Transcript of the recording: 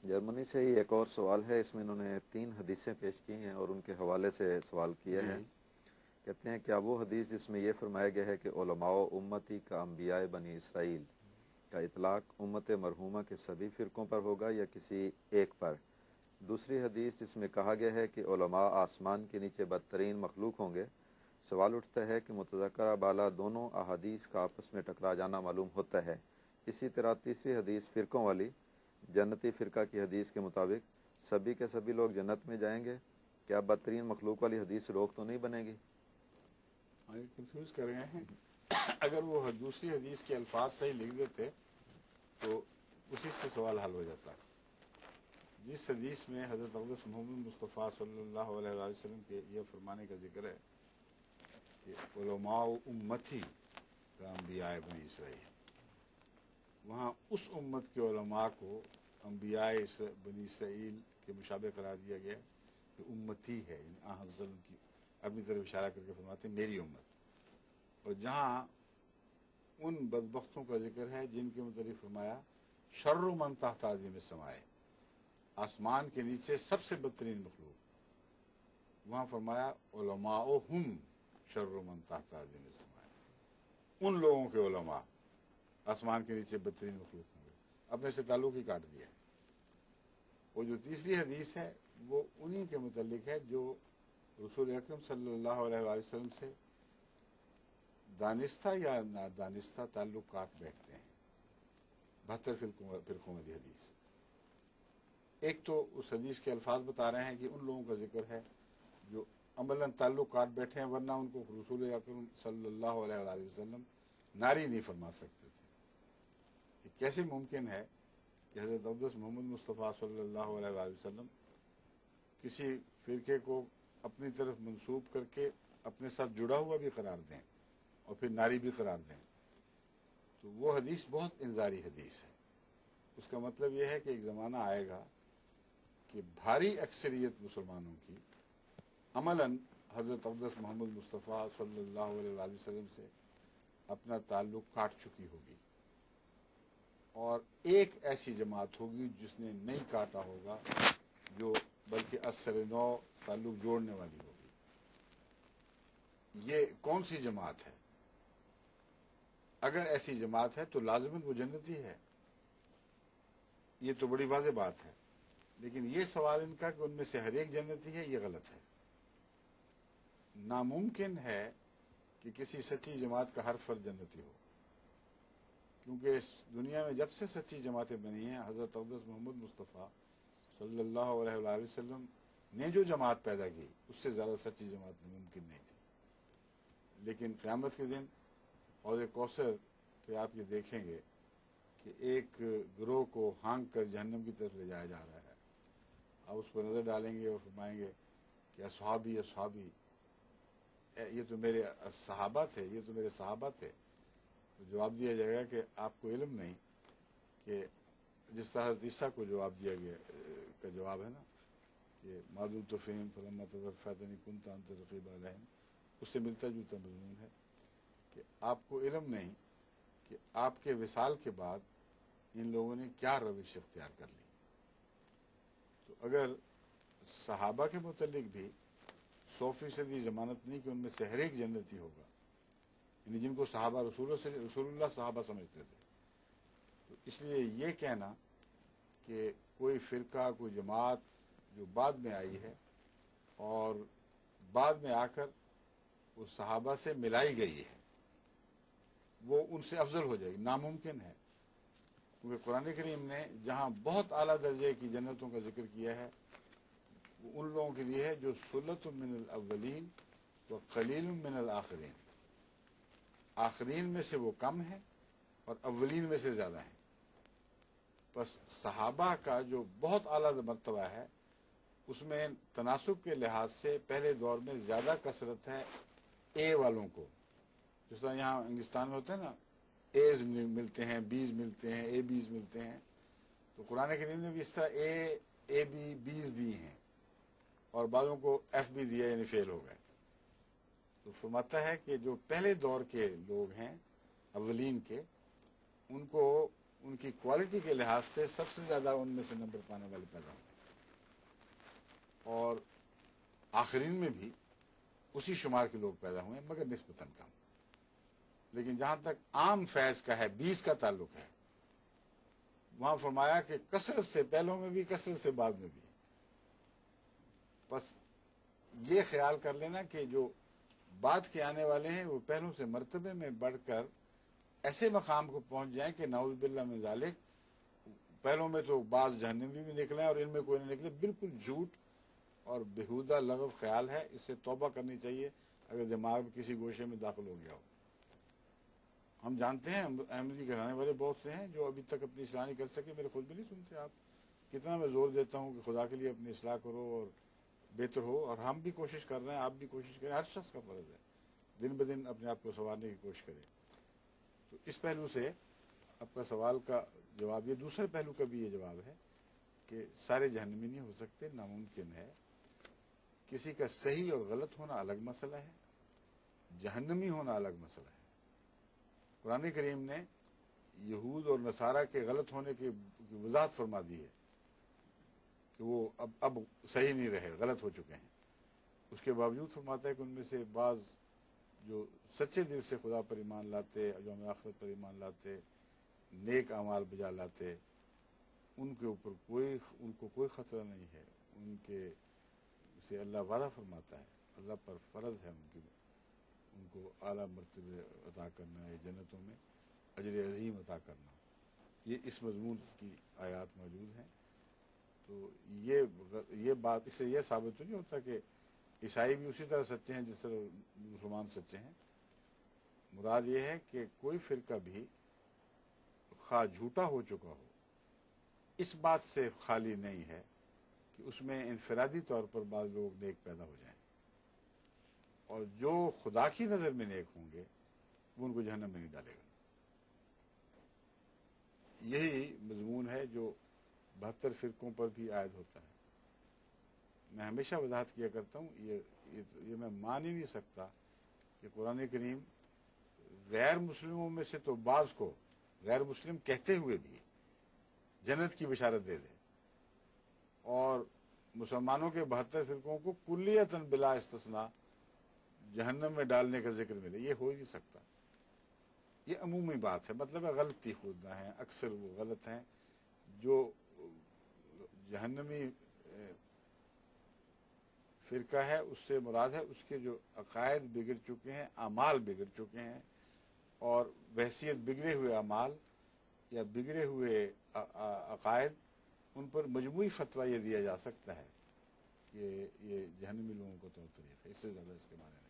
جرمنی سے ہی ایک اور سوال ہے، اس میں انہوں نے 3 حدیثیں پیش کی ہیں اور ان کے حوالے سے سوال کیا ہے۔ کہتے ہیں کیا وہ حدیث جس میں یہ فرمایا گیا ہے کہ علماء امتی کا انبیاء بنی اسرائیل کا اطلاق امت مرحومہ کے سبھی فرقوں پر ہوگا یا کسی ایک پر؟ دوسری حدیث جس میں کہا گیا ہے کہ علماء آسمان کے نیچے بدترین مخلوق ہوں گے، سوال اٹھتا ہے کہ متذکرہ بالا دونوں احادیث کا آپس میں ٹکرا جانا معلوم ہوتا ہے۔ اسی طرح تیسری حدیث فرقوں والی جنتی فرقہ کی حدیث کے مطابق سبھی کے سبھی لوگ جنت میں جائیں گے، کیا بدترین مخلوق والی حدیث سے روک تو نہیں بنے گی؟ کنفیوز کر رہے ہیں۔ اگر وہ دوسری حدیث کے الفاظ صحیح لکھ دیتے تو اسی سے سوال حل ہو جاتا۔ جس حدیث میں حضرت اقدس محمد مصطفیٰ صلی اللہ علیہ وآلہ وسلم کے یہ فرمانے کا ذکر ہے کہ علماء امتی کا انبیاء بنی اسرائیل، وہاں اس امت کے علماء کو انبیاء بنی اسرائیل کے مشابہ قرار دیا گیا کہ امتی ہے، یعنی حضرت کی اپنی طرف اشارہ کر کے فرماتے ہیں میری امت۔ اور جہاں ان بدبختوں کا ذکر ہے جن کے متعلق فرمایا شر من تحت عظیم السماء، آسمان کے نیچے سب سے بدترین مخلوق، وہاں فرمایا علماؤہم شر من تحت عظیم السماء، ان لوگوں کے علماء آسمان کے نیچے بدترین مخلوق ہوں گے، اپنے سے تعلق ہی کاٹ دیا ہے۔ اور جو تیسری حدیث ہے وہ انہی کے متعلق ہے جو رسول اکرم صلی اللہ علیہ وآلہ وسلم سے دانستہ یا نادانستہ تعلق کاٹ بیٹھتے ہیں۔ 72 فرقوں والی حدیث، ایک تو اس حدیث کے الفاظ بتا رہے ہیں کہ ان لوگوں کا ذکر ہے جو عملاً تعلق کاٹ بیٹھے ہیں، ورنہ ان کو رسول اکرم صلی اللہ علیہ وآلہ وسلم ناری نہیں فرما سکتے تھے۔ یہ کیسے ممکن ہے کہ حضرت اقدس محمد مصطفیٰ صلی اللہ علیہ وآلہ وسلم کسی فرقے کو اپنی طرف منسوب کر کے اپنے ساتھ جڑا ہوا بھی قرار دیں اور پھر ناری بھی قرار دیں؟ تو وہ حدیث بہت انذاری حدیث ہے۔ اس کا مطلب یہ ہے کہ ایک زمانہ آئے گا کہ بھاری اکثریت مسلمانوں کی عملاً حضرت اقدس محمد مصطفیٰ صلی اللہ علیہ وآلہ وسلم سے اپنا تعلق کاٹ چکی ہوگی، اور ایک ایسی جماعت ہوگی جس نے نہیں کاٹا ہوگا، جو بلکہ اثر نو تعلق جوڑنے والی ہوگی۔ یہ کون سی جماعت ہے؟ اگر ایسی جماعت ہے تو لازماً وہ جنتی ہے، یہ تو بڑی واضح بات ہے۔ لیکن یہ سوال ان کا کہ ان میں سے ہر ایک جنتی ہے، یہ غلط ہے۔ ناممکن ہے کہ کسی سچی جماعت کا ہر فرد جنتی ہو، کیونکہ اس دنیا میں جب سے سچی جماعتیں بنی ہیں، حضرت اقدس محمد مصطفیٰ صلی اللہ علیہ وآلہ وسلم نے جو جماعت پیدا کی اس سے زیادہ سچی جماعت ممکن نہیں تھی۔ لیکن قیامت کے دن حوض کوثر پہ آپ یہ دیکھیں گے کہ ایک گروہ کو ہانک کر جہنم کی طرف لے جایا جا رہا ہے۔ آپ اس پر نظر ڈالیں گے اور فرمائیں گے کہ اصحابی اصحابی، یہ تو میرے صحابہ تھے، یہ تو میرے صحابہ تھے۔ تو جواب دیا جائے گا کہ آپ کو علم نہیں کہ جس طرح حضرت عیسیٰ کو جواب دیا گیا کا جواب ہے نا کہ مادو تفہیم فلما تفیتنی کنت انت رقیب علیہم، اس سے ملتا جلتا مضمون ہے کہ آپ کو علم نہیں کہ آپ کے وصال کے بعد ان لوگوں نے کیا روش اختیار کر لی۔ تو اگر صحابہ کے متعلق بھی 100% ضمانت نہیں کہ ان میں سے ہر ایک جنتی ہوگا، یعنی جن کو صحابہ رسول اللہ صحابہ سمجھتے تھے، تو اس لیے یہ کہنا کہ کوئی فرقہ کوئی جماعت جو بعد میں آئی ہے اور بعد میں آ کر وہ صحابہ سے ملائی گئی ہے، وہ ان سے افضل ہو جائے گی، ناممکن ہے۔ کیونکہ قرآن کریم نے جہاں بہت اعلیٰ درجے کی جنتوں کا ذکر کیا ہے، وہ ان لوگوں کے لیے ہے جو ثلۃ من الاولین و قلیل من الآخرین، آخرین میں سے وہ کم ہیں اور اولین میں سے زیادہ ہیں۔ بس صحابہ کا جو بہت اعلیٰ مرتبہ ہے، اس میں تناسب کے لحاظ سے پہلے دور میں زیادہ کثرت ہے اے والوں کو، جس طرح یہاں انگلستان میں ہوتے ہیں نا، ایز ملتے ہیں، بیز ملتے ہیں، اے بیز ملتے ہیں، تو قرآن کریم نے بھی اس طرح اے بی بیز دی ہیں، اور بعضوں کو ایف بھی دیا، یعنی فیل ہو گئے۔ تو فرماتا ہے کہ جو پہلے دور کے لوگ ہیں اولین کے، ان کو ان کی کوالٹی کے لحاظ سے سب سے زیادہ ان میں سے نمبر پانے والے پیدا ہوں گے، اور آخرین میں بھی اسی شمار کے لوگ پیدا ہوئے، مگر نسبتاً کم۔ لیکن جہاں تک عام فیض کا ہے، 20 کا تعلق ہے، وہاں فرمایا کہ کثرت سے پہلوں میں بھی، کثرت سے بعد میں بھی۔ بس یہ خیال کر لینا کہ جو بعد کے آنے والے ہیں وہ پہلوں سے مرتبے میں بڑھ کر ایسے مقام کو پہنچ جائیں کہ نعوذ باللہ من ذالک، پہلوں میں تو بعض جہنمی بھی نکلے اور ان میں کوئی نہ نکلے، بالکل جھوٹ اور بےہودہ لغو خیال ہے، اس سے توبہ کرنی چاہیے اگر دماغ میں کسی گوشے میں داخل ہو گیا ہو۔ ہم جانتے ہیں احمدی گھرانے والے بہت سے ہیں جو ابھی تک اپنی اصلاح نہیں کر سکے، میرے خود بھی نہیں سنتے آپ، کتنا میں زور دیتا ہوں کہ خدا کے لیے اپنی اصلاح کرو اور بہتر ہو، اور ہم بھی کوشش کر رہے ہیں، آپ بھی کوشش کریں، ہر شخص کا فرض ہے دن بدن اپنے آپ کو سنوارنے کی کوشش کرے۔ تو اس پہلو سے آپ کا سوال کا جواب یہ، دوسرے پہلو کا بھی یہ جواب ہے کہ سارے جہنمی نہیں ہو سکتے، ناممکن ہے۔ کسی کا صحیح اور غلط ہونا الگ مسئلہ ہے، جہنمی ہونا الگ مسئلہ ہے۔ قرآن کریم نے یہود اور نصارہ کے غلط ہونے کی وضاحت فرما دی ہے کہ وہ اب صحیح نہیں رہے، غلط ہو چکے ہیں۔ اس کے باوجود فرماتا ہے کہ ان میں سے بعض جو سچے دل سے خدا پر ایمان لاتے، یوم آخرت پر ایمان لاتے، نیک اعمال بجا لاتے، ان کے اوپر ان کو کوئی خطرہ نہیں ہے، ان کے سے اللہ وعدہ فرماتا ہے، اللہ پر فرض ہے ان کو اعلیٰ مرتبے عطا کرنا ہے، جنتوں میں اجر عظیم عطا کرنا۔ یہ اس مضمون کی آیات موجود ہیں۔ تو یہ بات، اس سے یہ ثابت تو نہیں ہوتا کہ عیسائی بھی اسی طرح سچے ہیں جس طرح مسلمان سچے ہیں۔ مراد یہ ہے کہ کوئی فرقہ بھی خواہ جھوٹا ہو چکا ہو، اس بات سے خالی نہیں ہے کہ اس میں انفرادی طور پر بعض لوگ نیک پیدا ہو جائیں، اور جو خدا کی نظر میں نیک ہوں گے وہ ان کو جہنم میں نہیں ڈالے گا۔ یہی مضمون ہے جو 72 فرقوں پر بھی عائد ہوتا ہے۔ میں ہمیشہ وضاحت کیا کرتا ہوں، یہ میں مان ہی نہیں سکتا کہ قرآن کریم غیر مسلموں میں سے تو بعض کو غیر مسلم کہتے ہوئے بھی جنت کی بشارت دے دے، اور مسلمانوں کے 72 فرقوں کو کلیتاً بلا استثناء جہنم میں ڈالنے کا ذکر ملے۔ یہ ہو ہی نہیں سکتا، یہ عمومی بات ہے، مطلب ہے غلطی خود نہ ہے، اکثر وہ غلط ہیں۔ جو جہنمی فرقہ ہے اس سے مراد ہے اس کے جو عقائد بگڑ چکے ہیں، اعمال بگڑ چکے ہیں، اور بحیثیت بگڑے ہوئے اعمال یا بگڑے ہوئے عقائد، ان پر مجموعی فتویٰ یہ دیا جا سکتا ہے کہ یہ جہنمی لوگوں کا طور طریقہ ہے، اس سے زیادہ اس کے معنی نہیں۔